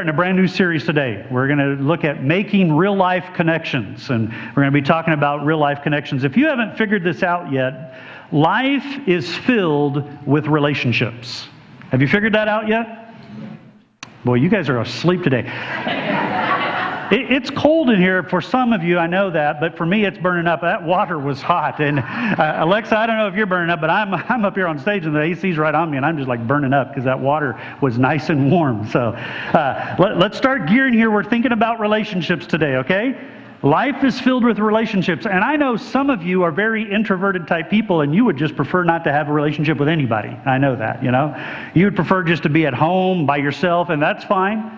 In a brand new series today. We're going to look at making real life connections, and we're going to be talking about real life connections. If you haven't figured this out yet, life is filled with relationships. Have you figured that out yet? Boy, you guys are asleep today. It's cold in here for some of you, I know that, but for me it's burning up. That water was hot. And Alexa, I don't know if you're burning up, but I'm up here on stage and the AC's right on me and I'm just like burning up because that water was nice and warm. So let's start gearing here. We're thinking about relationships today, okay? Life is filled with relationships. And I know some of you are very introverted type people and you would just prefer not to have a relationship with anybody. I know that, you know. You would prefer just to be at home by yourself, and that's fine.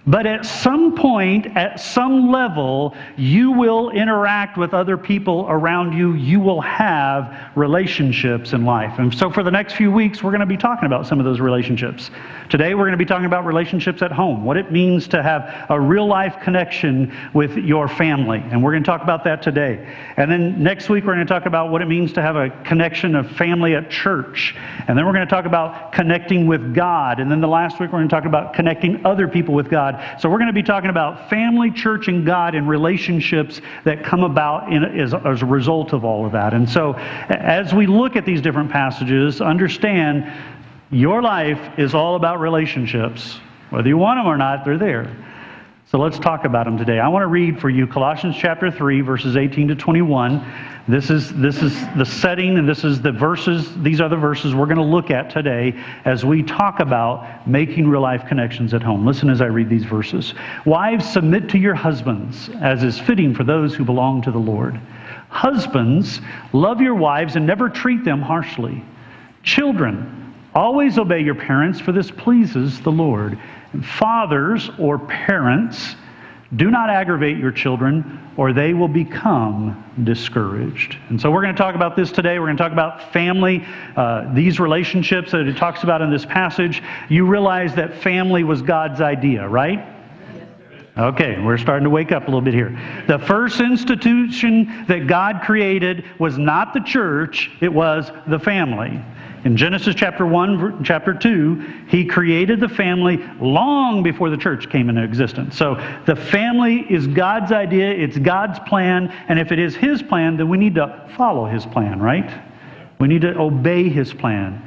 But at some point, at some level, you will interact with other people around you. You will have relationships in life. And so for the next few weeks, we're going to be talking about some of those relationships. Today, we're going to be talking about relationships at home, what it means to have a real-life connection with your family. And we're going to talk about that today. And then next week, we're going to talk about what it means to have a connection of family at church. And then we're going to talk about connecting with God. And then the last week, we're going to talk about connecting other people with God. So we're going to be talking about family, church, and God and relationships that come about as a result of all of that. And so as we look at these different passages, understand your life is all about relationships. Whether you want them or not, they're there. So let's talk about them today. I want to read for you Colossians chapter 3, verses 18 to 21. This is the setting, and this is the verses. These are the verses we're going to look at today as we talk about making real life connections at home. Listen as I read these verses. Wives, submit to your husbands, as is fitting for those who belong to the Lord. Husbands, love your wives and never treat them harshly. Children, always obey your parents, for this pleases the Lord. And fathers or parents, do not aggravate your children, or they will become discouraged. And so we're going to talk about this today. We're going to talk about family, these relationships that it talks about in this passage. You realize that family was God's idea, right? Okay, we're starting to wake up a little bit here. The first institution that God created was not the church, it was the family. In Genesis chapter 1, chapter 2, He created the family long before the church came into existence. So the family is God's idea, it's God's plan, and if it is His plan, then we need to follow His plan, right? We need to obey His plan.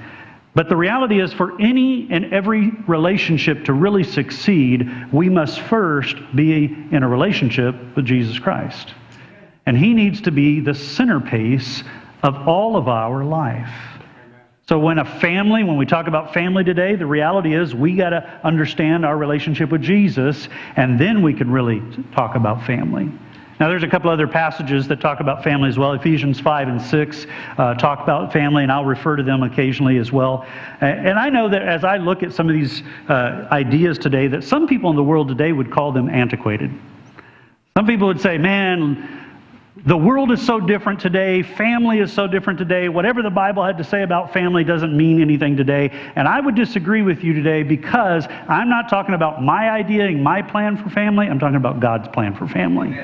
But the reality is, for any and every relationship to really succeed, we must first be in a relationship with Jesus Christ. And He needs to be the centerpiece of all of our life. So when we talk about family today, the reality is we got to understand our relationship with Jesus, and then we can really talk about family. Now, there's a couple other passages that talk about family as well. Ephesians 5 and 6 talk about family, and I'll refer to them occasionally as well. And I know that as I look at some of these ideas today, that some people in the world today would call them antiquated. Some people would say, man, the world is so different today. Family is so different today. Whatever the Bible had to say about family doesn't mean anything today. And I would disagree with you today, because I'm not talking about my idea and my plan for family. I'm talking about God's plan for family.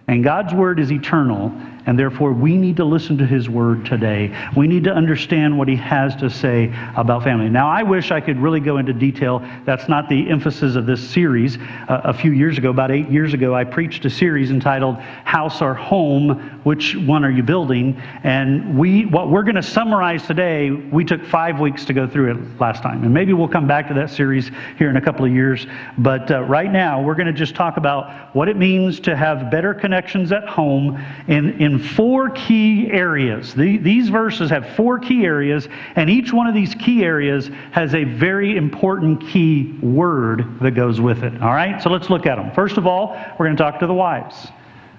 And God's word is eternal, and therefore we need to listen to His word today. We need to understand what He has to say about family. Now, I wish I could really go into detail. That's not the emphasis of this series. A few years ago, about 8 years ago, I preached a series entitled House or Home, Which One Are You Building? And what we're going to summarize today, we took 5 weeks to go through it last time. And maybe we'll come back to that series here in a couple of years. But right now, we're going to just talk about what it means to have better connections at home in 4 key areas. These verses have 4 key areas, and each one of these key areas has a very important key word that goes with it. All right, so let's look at them. First of all, we're going to talk to the wives.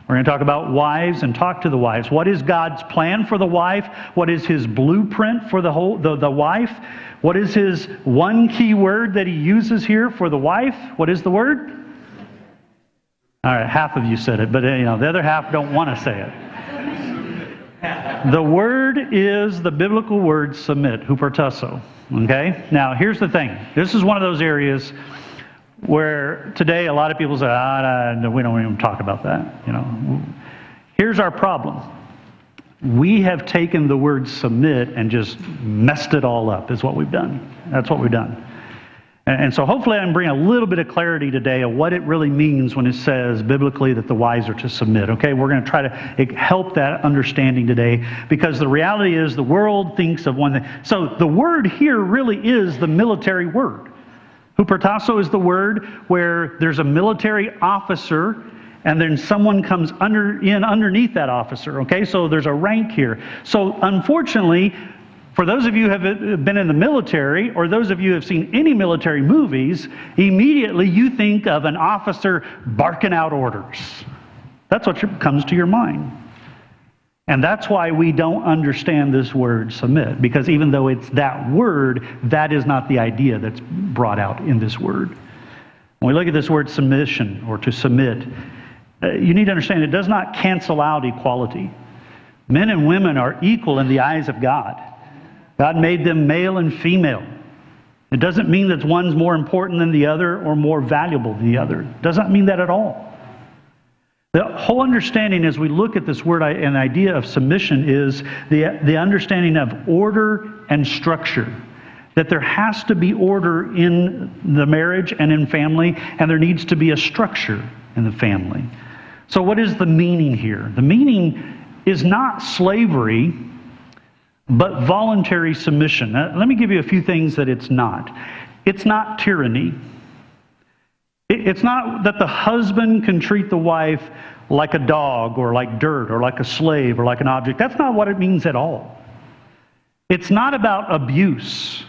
We're going to talk about wives and talk to the wives. What is God's plan for the wife? What is His blueprint for the wife? What is His one key word that He uses here for the wife? What is the word? All right, half of you said it, but the other half don't want to say it. The word is the biblical word submit, hupertasso. Okay? Now, here's the thing. This is one of those areas where today a lot of people say, no, we don't even talk about that. Here's our problem. We have taken the word submit and just messed it all up, is what we've done. That's what we've done. And so hopefully I can bring a little bit of clarity today of what it really means when it says biblically that the wives are to submit. Okay, we're going to try to help that understanding today, because the reality is the world thinks of one thing. So the word here really is the military word. Hupertasso is the word where there's a military officer and then someone comes underneath that officer. Okay, so there's a rank here. So unfortunately, for those of you who have been in the military, or those of you who have seen any military movies, immediately you think of an officer barking out orders. That's what comes to your mind. And that's why we don't understand this word submit, because even though it's that word, that is not the idea that's brought out in this word. When we look at this word submission, or to submit, you need to understand it does not cancel out equality. Men and women are equal in the eyes of God. God made them male and female. It doesn't mean that one's more important than the other or more valuable than the other. It doesn't mean that at all. The whole understanding as we look at this word and idea of submission is the understanding of order and structure. That there has to be order in the marriage and in family, and there needs to be a structure in the family. So what is the meaning here? The meaning is not slavery, but voluntary submission. Now, let me give you a few things that it's not. It's not tyranny. It's not that the husband can treat the wife like a dog or like dirt or like a slave or like an object. That's not what it means at all. It's not about abuse.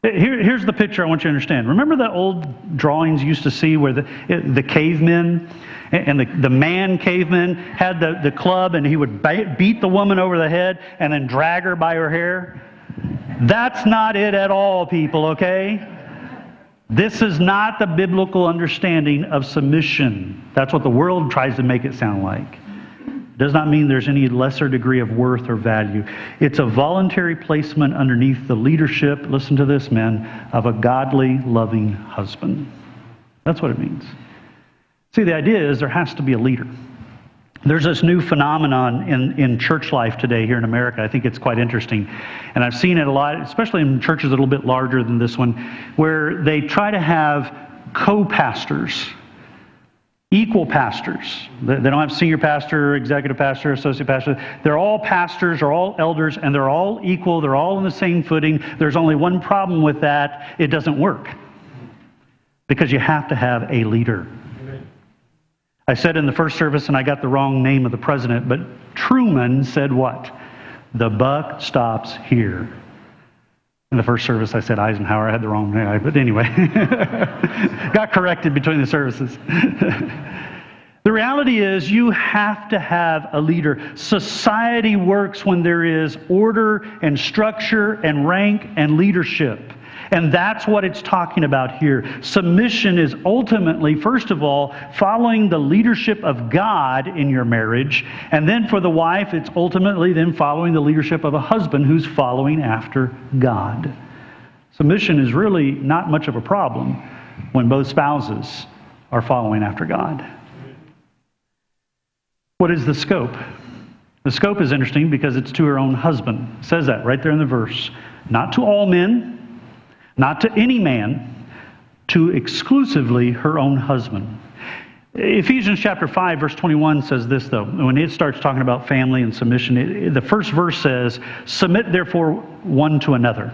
Here's the picture I want you to understand. Remember the old drawings you used to see where the cavemen and the man caveman had the club, and he would beat the woman over the head and then drag her by her hair? That's not it at all, people, okay? This is not the biblical understanding of submission. That's what the world tries to make it sound like. It does not mean there's any lesser degree of worth or value. It's a voluntary placement underneath the leadership, listen to this, men, of a godly, loving husband. That's what it means. See, the idea is there has to be a leader. There's this new phenomenon in church life today here in America. I think it's quite interesting. And I've seen it a lot, especially in churches a little bit larger than this one, where they try to have co-pastors, equal pastors. They don't have senior pastor, executive pastor, associate pastor. They're all pastors or all elders, and they're all equal. They're all on the same footing. There's only one problem with that. It doesn't work. Because you have to have a leader. I said in the first service, and I got the wrong name of the president, but Truman said what? The buck stops here. In the first service, I said Eisenhower. I had the wrong name, but anyway. Got corrected between the services. The reality is you have to have a leader. Society works when there is order and structure and rank and leadership. And that's what it's talking about here. Submission is ultimately, first of all, following the leadership of God in your marriage. And then for the wife, it's ultimately then following the leadership of a husband who's following after God. Submission is really not much of a problem when both spouses are following after God. What is the scope? The scope is interesting because it's to her own husband. It says that right there in the verse. Not to all men, not to any man, to exclusively her own husband. Ephesians chapter 5, verse 21 says this, though. When it starts talking about family and submission, the first verse says, "Submit therefore one to another."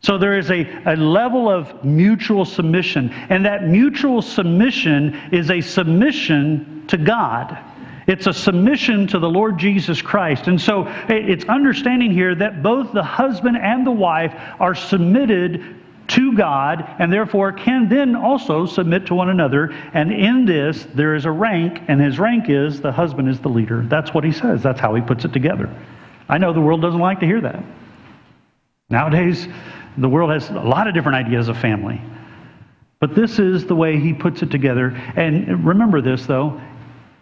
So there is a level of mutual submission, and that mutual submission is a submission to God. It's a submission to the Lord Jesus Christ. And so it's understanding here that both the husband and the wife are submitted to God, and therefore can then also submit to one another. And in this, there is a rank, and his rank is the husband is the leader. That's what he says. That's how he puts it together. I know the world doesn't like to hear that. Nowadays, the world has a lot of different ideas of family. But this is the way he puts it together. And remember this, though.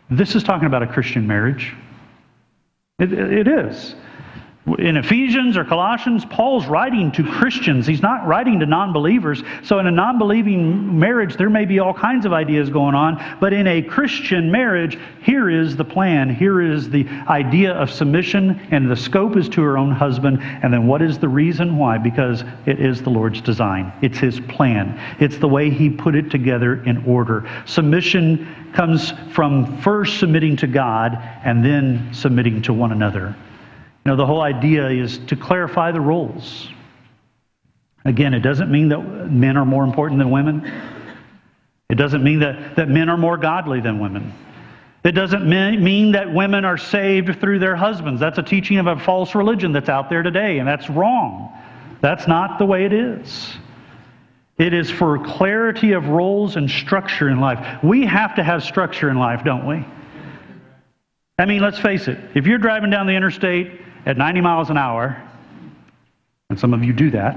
This is talking about a Christian marriage. It is. In Ephesians or Colossians, Paul's writing to Christians. He's not writing to non-believers. So in a non-believing marriage, there may be all kinds of ideas going on. But in a Christian marriage, here is the plan. Here is the idea of submission, and the scope is to her own husband. And then what is the reason why? Because it is the Lord's design. It's His plan. It's the way He put it together in order. Submission comes from first submitting to God and then submitting to one another. You know, the whole idea is to clarify the roles. Again, it doesn't mean that men are more important than women. It doesn't mean that men are more godly than women. It doesn't mean that women are saved through their husbands. That's a teaching of a false religion that's out there today, and that's wrong. That's not the way it is. It is for clarity of roles and structure in life. We have to have structure in life, don't we? I mean, let's face it. If you're driving down the interstate at 90 miles an hour, and some of you do that,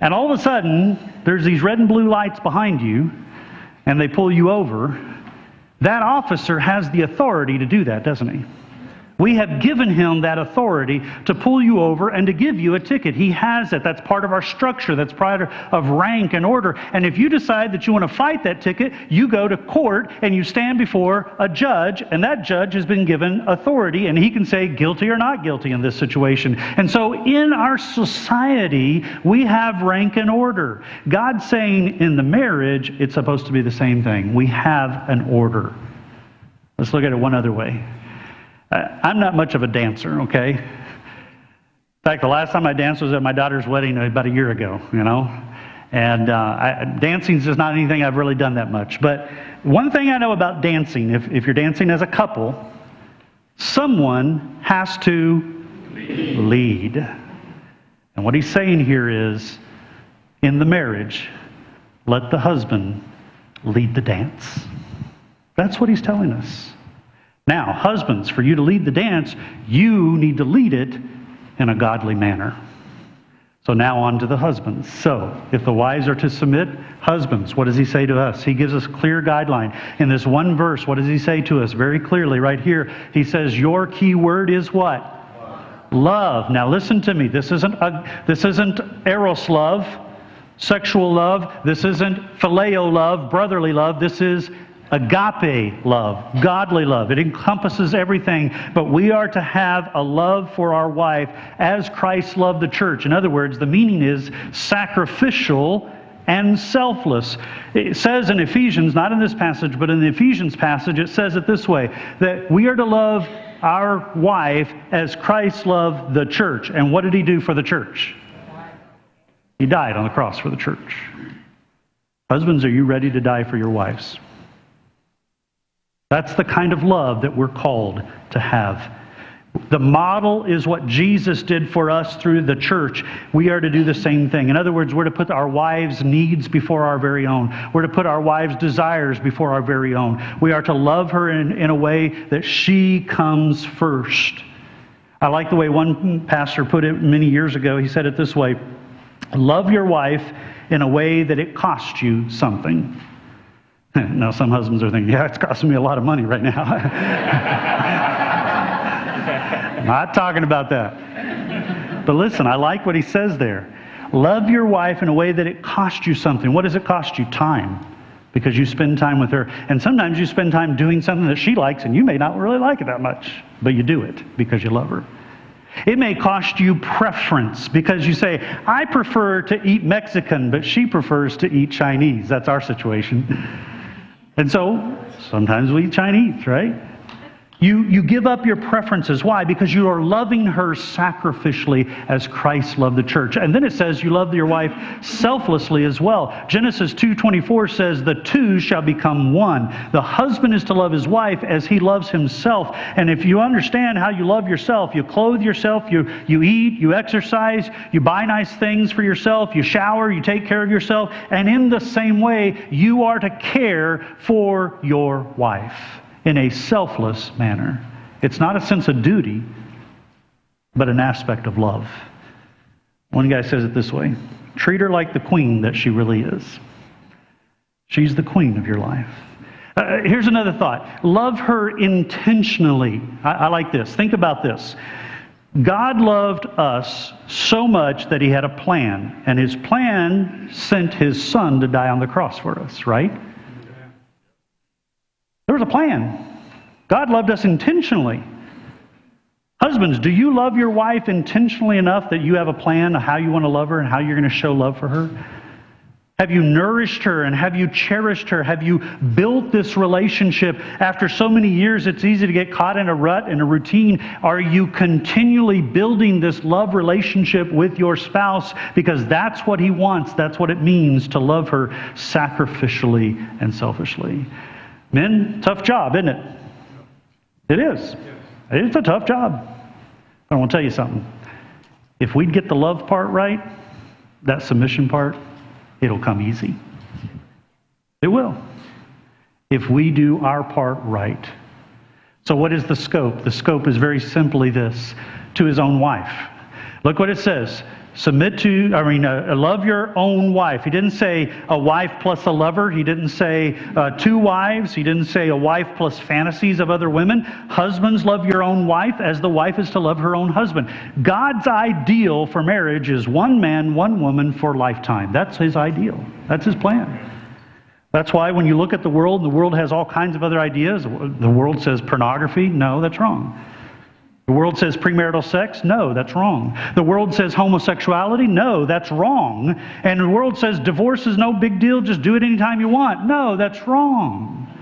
and all of a sudden, there's these red and blue lights behind you, and they pull you over, that officer has the authority to do that, doesn't he? We have given him that authority to pull you over and to give you a ticket. He has it. That's part of our structure. That's part of rank and order. And if you decide that you want to fight that ticket, you go to court and you stand before a judge, and that judge has been given authority, and he can say guilty or not guilty in this situation. And so in our society, we have rank and order. God's saying in the marriage, it's supposed to be the same thing. We have an order. Let's look at it one other way. I'm not much of a dancer, okay? In fact, the last time I danced was at my daughter's wedding about a year ago, you know? And dancing is just not anything I've really done that much. But one thing I know about dancing, if you're dancing as a couple, someone has to lead. And what he's saying here is, in the marriage, let the husband lead the dance. That's what he's telling us. Now, husbands, for you to lead the dance, you need to lead it in a godly manner. So now on to the husbands. So, if the wives are to submit, husbands, what does he say to us? He gives us a clear guideline. In this one verse, what does he say to us? Very clearly, right here, he says, your key word is what? Love. Now listen to me. This isn't eros love, sexual love. This isn't phileo love, brotherly love. This is agape love, godly love. It encompasses everything, but we are to have a love for our wife as Christ loved the church. In other words, the meaning is sacrificial and selfless. It says in Ephesians, not in this passage, but in the Ephesians passage, it says it this way, that we are to love our wife as Christ loved the church. And what did he do for the church? He died on the cross for the church. Husbands, are you ready to die for your wives? That's the kind of love that we're called to have. The model is what Jesus did for us through the church. We are to do the same thing. In other words, we're to put our wives' needs before our very own. We're to put our wives' desires before our very own. We are to love her in a way that she comes first. I like the way one pastor put it many years ago. He said it this way, love your wife in a way that it costs you something. Now, some husbands are thinking, yeah, it's costing me a lot of money right now. Not talking about that. But listen, I like what he says there. Love your wife in a way that it costs you something. What does it cost you? Time. Because you spend time with her. And sometimes you spend time doing something that she likes, and you may not really like it that much, but you do it because you love her. It may cost you preference because you say, I prefer to eat Mexican, but she prefers to eat Chinese. That's our situation. And so, sometimes we eat Chinese, right? You give up your preferences. Why? Because you are loving her sacrificially as Christ loved the church. And then it says you love your wife selflessly as well. Genesis 2:24 says, the two shall become one. The husband is to love his wife as he loves himself. And if you understand how you love yourself, you clothe yourself, you eat, you exercise, you buy nice things for yourself, you shower, you take care of yourself. And in the same way, you are to care for your wife in a selfless manner. It's not a sense of duty, but an aspect of love. One guy says it this way, treat her like the queen that she really is. She's the queen of your life. Here's another thought. Love her intentionally. I like this. Think about this. God loved us so much that he had a plan, and his plan sent his son to die on the cross for us, right? There was a plan. God loved us intentionally. Husbands, do you love your wife intentionally enough that you have a plan of how you want to love her and how you're going to show love for her? Have you nourished her and have you cherished her? Have you built this relationship? After so many years, it's easy to get caught in a rut and a routine. Are you continually building this love relationship with your spouse? Because that's what he wants. That's what it means to love her sacrificially and selfishly. Men, tough job, isn't it? It is. It's a tough job. I want to tell you something. If we'd get the love part right, that submission part, it'll come easy. It will. If we do our part right. So what is the scope? The scope is very simply this: to his own wife. Look what it says. Love your own wife. He didn't say a wife plus a lover. He didn't say two wives. He didn't say a wife plus fantasies of other women. Husbands, love your own wife as the wife is to love her own husband. God's ideal for marriage is one man, one woman for lifetime. That's his ideal. That's his plan. That's why when you look at the world, and the world has all kinds of other ideas. The world says pornography. No, that's wrong. The world says premarital sex? No, that's wrong. The world says homosexuality? No, that's wrong. And the world says divorce is no big deal, just do it anytime you want. No, that's wrong.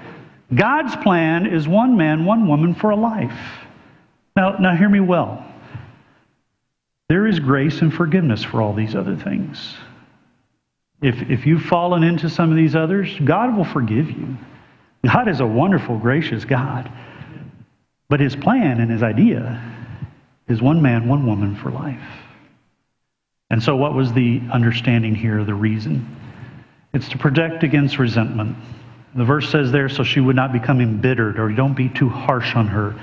God's plan is one man, one woman for a life. Now hear me well. There is grace and forgiveness for all these other things. If you've fallen into some of these others, God will forgive you. God is a wonderful, gracious God. But his plan and his idea is one man, one woman for life. And so what was the understanding here, the reason? It's to protect against resentment. The verse says there, so she would not become embittered, or don't be too harsh on her.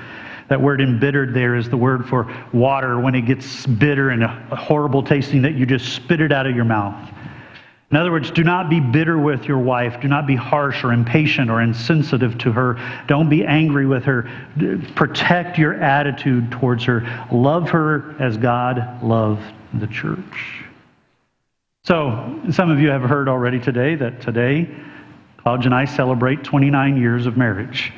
That word embittered there is the word for water when it gets bitter and a horrible tasting that you just spit it out of your mouth. In other words, do not be bitter with your wife. Do not be harsh or impatient or insensitive to her. Don't be angry with her. Protect your attitude towards her. Love her as God loved the church. So, some of you have heard already today that today, Claudia and I celebrate 29 years of marriage.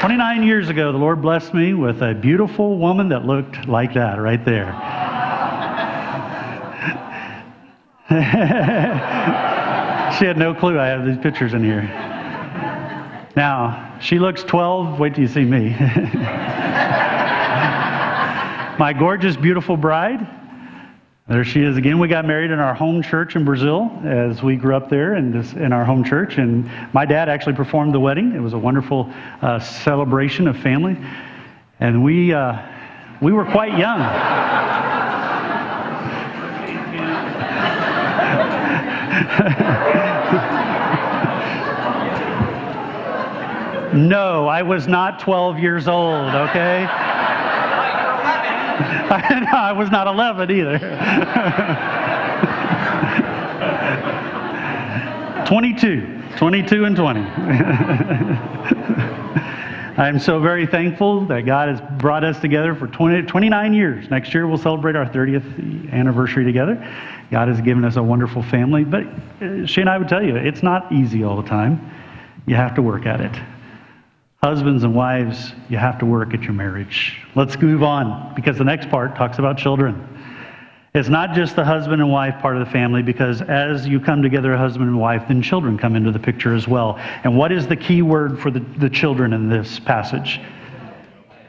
29 years ago, the Lord blessed me with a beautiful woman that looked like that right there. She had no clue I have these pictures in here. Now, she looks 12. Wait till you see me. My gorgeous, beautiful bride. There she is again. We got married in our home church in Brazil as we grew up there in our home church. And my dad actually performed the wedding. It was a wonderful celebration of family. And we were quite young. No, I was not 12 years old, okay? I was not 11 either. 22 and 20. I'm so very thankful that God has brought us together for 29 years. Next year we'll celebrate our 30th anniversary together. God has given us a wonderful family. But she and I would tell you, it's not easy all the time. You have to work at it. Husbands and wives, you have to work at your marriage. Let's move on, because the next part talks about children. It's not just the husband and wife part of the family, because as you come together, a husband and wife, then children come into the picture as well. And what is the key word for the children in this passage?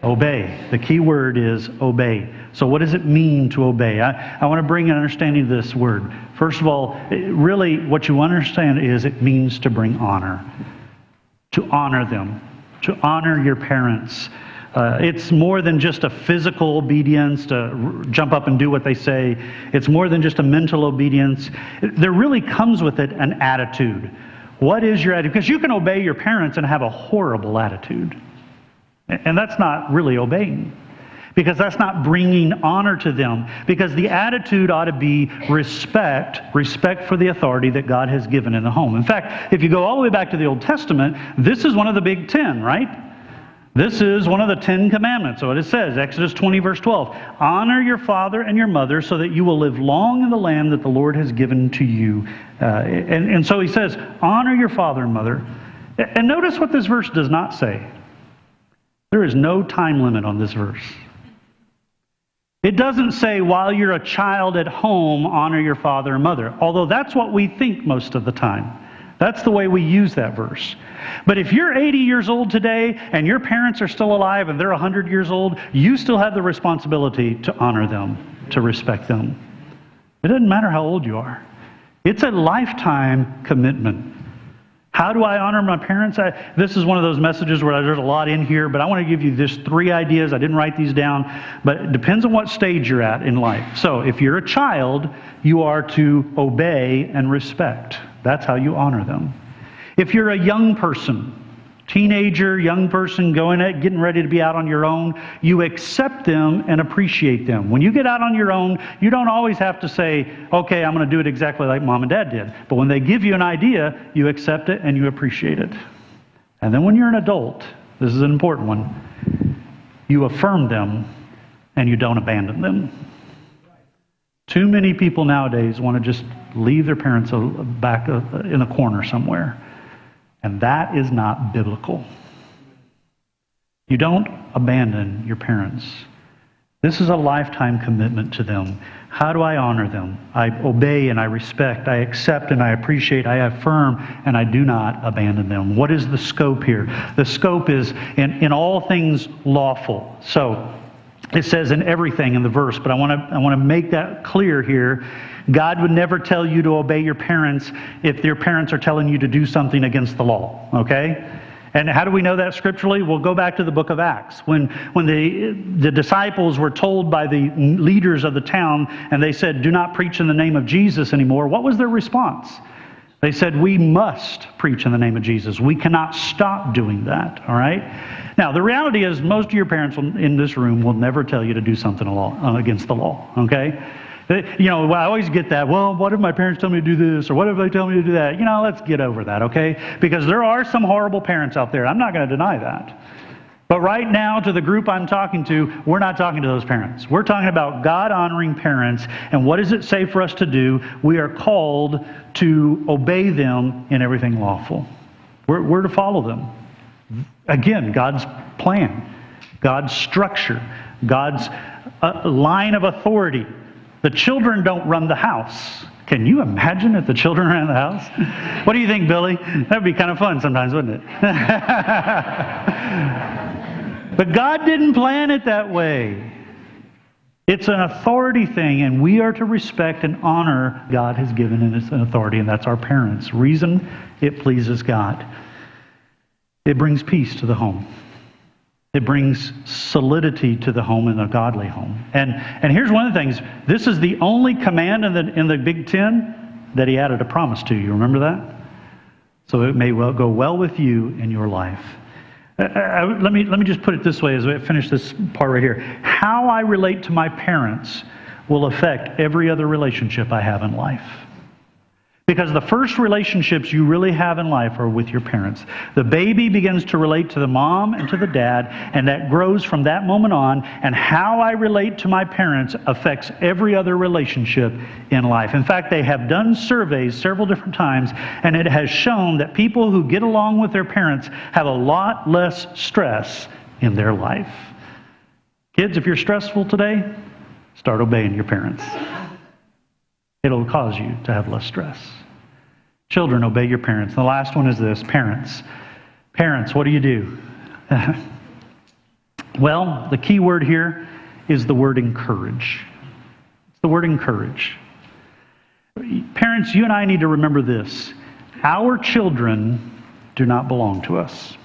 Obey. The key word is obey. So what does it mean to obey? I want to bring an understanding of this word. First of all, really what you understand is it means to bring honor. To honor them. To honor your parents. It's more than just a physical obedience to jump up and do what they say. It's more than just a mental obedience. There really comes with it an attitude. What is your attitude? Because you can obey your parents and have a horrible attitude. And that's not really obeying. because that's not bringing honor to them. Because the attitude ought to be respect for the authority that God has given in the home. In fact, if you go all the way back to the Old Testament, this is one of the big 10, right? This is one of the 10 commandments. So it says, Exodus 20, verse 12, honor your father and your mother so that you will live long in the land that the Lord has given to you. And so he says, honor your father and mother. And notice what this verse does not say. There is no time limit on this verse. It doesn't say while you're a child at home, honor your father and mother, although that's what we think most of the time. That's the way we use that verse. But if you're 80 years old today and your parents are still alive and they're 100 years old, you still have the responsibility to honor them, to respect them. It doesn't matter how old you are. It's a lifetime commitment. How do I honor my parents? This is one of those messages where there's a lot in here, but I want to give you just 3 ideas. I didn't write these down, but it depends on what stage you're at in life. So if you're a child, you are to obey and respect. That's how you honor them. If you're a young person, teenager, young person getting ready to be out on your own, you accept them and appreciate them. When you get out on your own, you don't always have to say, okay, I'm going to do it exactly like mom and dad did. But when they give you an idea, you accept it and you appreciate it. And then when you're an adult, this is an important one, you affirm them and you don't abandon them. Too many people nowadays want to just leave their parents back in a corner somewhere. And that is not biblical. You don't abandon your parents. This is a lifetime commitment to them. How do I honor them? I obey and I respect. I accept and I appreciate. I affirm and I do not abandon them. What is the scope here? The scope is in all things lawful. So it says in everything in the verse, but I want to make that clear here. God would never tell you to obey your parents if your parents are telling you to do something against the law, okay? And how do we know that scripturally? We'll go back to the book of Acts. When the disciples were told by the leaders of the town, and they said, do not preach in the name of Jesus anymore, what was their response? They said, we must preach in the name of Jesus. We cannot stop doing that, all right? Now, the reality is most of your parents in this room will never tell you to do something against the law, okay? You know, I always get that, well, what if my parents tell me to do this, or what if they tell me to do that? You know, let's get over that, okay? Because there are some horrible parents out there. I'm not going to deny that. But right now, to the group I'm talking to, we're not talking to those parents. We're talking about God-honoring parents, and what does it say for us to do? We are called to obey them in everything lawful. We're to follow them. Again, God's plan, God's structure, God's line of authority. The children don't run the house. Can you imagine if the children ran the house? What do you think, Billy? That'd be kind of fun sometimes, wouldn't it? But God didn't plan it that way. It's an authority thing, and we are to respect and honor God has given in His authority, and that's our parents. Reason it pleases God. It brings peace to the home. It brings solidity to the home and a godly home. And here's one of the things. This is the only command in the Big Ten that He added a promise to. You remember that? So it may well go well with you in your life. Let me just put it this way as we finish this part right here. How I relate to my parents will affect every other relationship I have in life. Because the first relationships you really have in life are with your parents. The baby begins to relate to the mom and to the dad, and that grows from that moment on, and how I relate to my parents affects every other relationship in life. In fact, they have done surveys several different times, and it has shown that people who get along with their parents have a lot less stress in their life. Kids, if you're stressful today, start obeying your parents. It'll cause you to have less stress. Children, obey your parents. The last one is this, parents. Parents, what do you do? Well, the key word here is the word encourage. It's the word encourage. Parents, you and I need to remember this. Our children do not belong to us.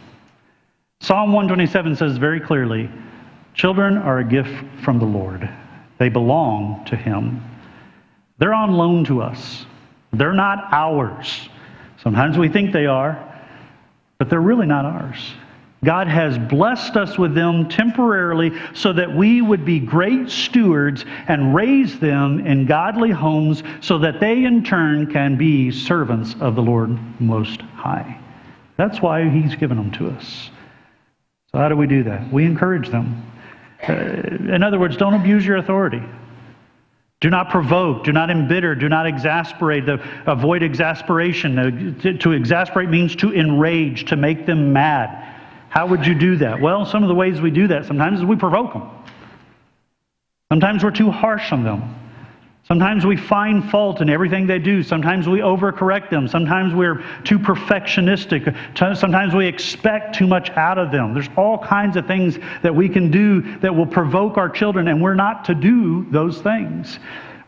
Psalm 127 says very clearly, children are a gift from the Lord. They belong to Him. They're on loan to us. They're not ours. Sometimes we think they are, but they're really not ours. God has blessed us with them temporarily so that we would be great stewards and raise them in godly homes so that they in turn can be servants of the Lord Most High. That's why He's given them to us. So how do we do that? We encourage them. In other words, don't abuse your authority. Do not provoke, do not embitter, do not exasperate, avoid exasperation. To exasperate means to enrage, to make them mad. How would you do that? Well, some of the ways we do that sometimes is we provoke them. Sometimes we're too harsh on them. Sometimes we find fault in everything they do. Sometimes we overcorrect them. Sometimes we're too perfectionistic. Sometimes we expect too much out of them. There's all kinds of things that we can do that will provoke our children, and we're not to do those things.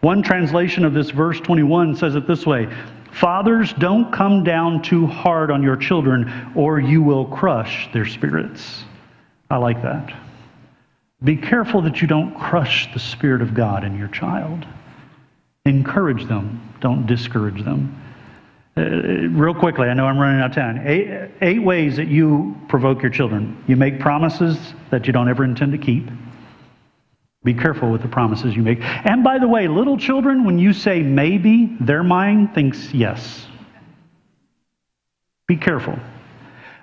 One translation of this verse 21 says it this way: fathers, don't come down too hard on your children, or you will crush their spirits. I like that. Be careful that you don't crush the Spirit of God in your child. Encourage them. Don't discourage them. Real quickly, I know I'm running out of time. Eight ways that you provoke your children. You make promises that you don't ever intend to keep. Be careful with the promises you make. And by the way, little children, when you say maybe, their mind thinks yes. Be careful.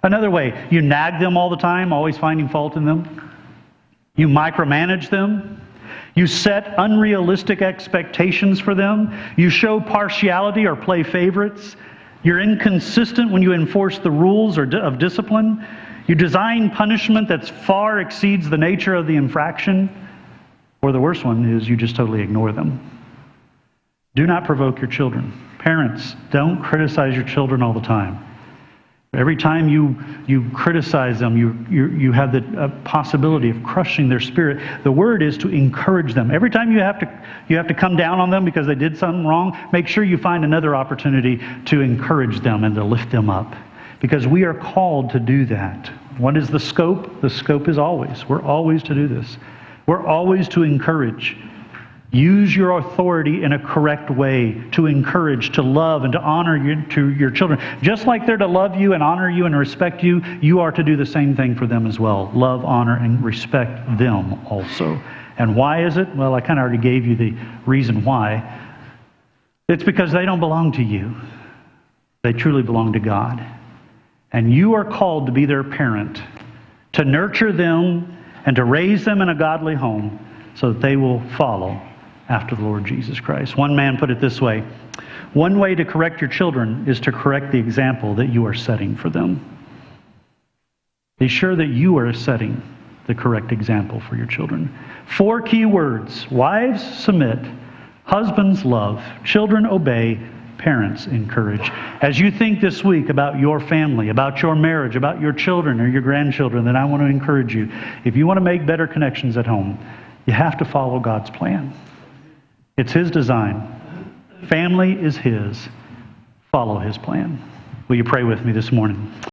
Another way, you nag them all the time, always finding fault in them. You micromanage them. You set unrealistic expectations for them. You show partiality or play favorites. You're inconsistent when you enforce the rules of discipline. You design punishment that far exceeds the nature of the infraction. Or the worst one is you just totally ignore them. Do not provoke your children. Parents, don't criticize your children all the time. Every time you criticize them, you have the possibility of crushing their spirit. The word is to encourage them. Every time you have to come down on them because they did something wrong, make sure you find another opportunity to encourage them and to lift them up. Because we are called to do that. What is the scope? The scope is we're always to do this. We're always to encourage. Use your authority in a correct way to encourage, to love, and to honor your children. Just like they're to love you and honor you and respect you, you are to do the same thing for them as well. Love, honor, and respect them also. And why is it? Well, I kind of already gave you the reason why. It's because they don't belong to you. They truly belong to God. And you are called to be their parent, to nurture them and to raise them in a godly home so that they will follow after the Lord Jesus Christ. One man put it this way: one way to correct your children is to correct the example that you are setting for them. Be sure that you are setting the correct example for your children. 4 key words: wives, submit; husbands, love; children, obey; parents, encourage. As you think this week about your family, about your marriage, about your children or your grandchildren, then I want to encourage you. If you want to make better connections at home, you have to follow God's plan. It's His design. Family is His. Follow His plan. Will you pray with me this morning?